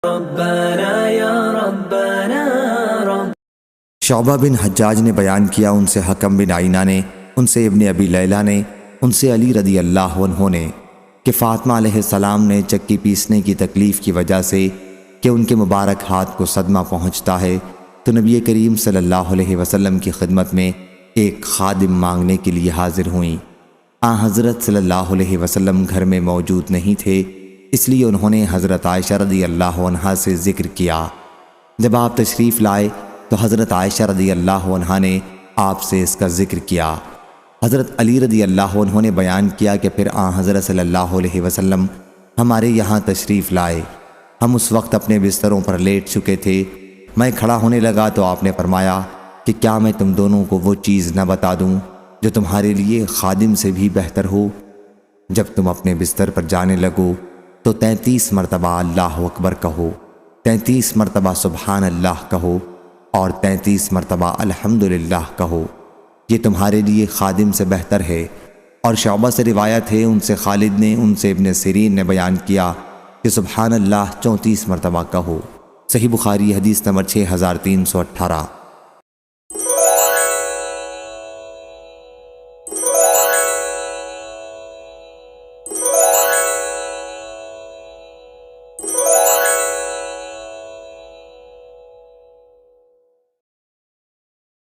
ربنا یا ربنا رب۔ شعبہ بن حجاج نے بیان کیا، ان سے حکم بن عینہ نے، ان سے ابن ابی لیلہ نے، ان سے علی رضی اللہ عنہ نے کہ فاطمہ علیہ السلام نے چکی پیسنے کی تکلیف کی وجہ سے کہ ان کے مبارک ہاتھ کو صدمہ پہنچتا ہے تو نبی کریم صلی اللہ علیہ وسلم کی خدمت میں ایک خادم مانگنے کے لیے حاضر ہوئیں۔ حضرت صلی اللہ علیہ وسلم گھر میں موجود نہیں تھے، اس لیے انہوں نے حضرت عائشہ رضی اللہ عنہا سے ذکر کیا۔ جب آپ تشریف لائے تو حضرت عائشہ رضی اللہ عنہا نے آپ سے اس کا ذکر کیا۔ حضرت علی رضی اللہ عنہ نے بیان کیا کہ پھر حضرت صلی اللہ علیہ وسلم ہمارے یہاں تشریف لائے۔ ہم اس وقت اپنے بستروں پر لیٹ چکے تھے۔ میں کھڑا ہونے لگا تو آپ نے فرمایا کہ کیا میں تم دونوں کو وہ چیز نہ بتا دوں جو تمہارے لیے خادم سے بھی بہتر ہو؟ جب تم اپنے بستر پر جانے لگو تو 33 مرتبہ اللہ اکبر کہو، 33 مرتبہ سبحان اللہ کہو اور 33 مرتبہ الحمدللہ کہو، یہ تمہارے لیے خادم سے بہتر ہے۔ اور شعبہ سے روایت ہے، ان سے خالد نے، ان سے ابن سیرین نے بیان کیا کہ سبحان اللہ 34 مرتبہ کہو۔ صحیح بخاری حدیث نمبر 6318۔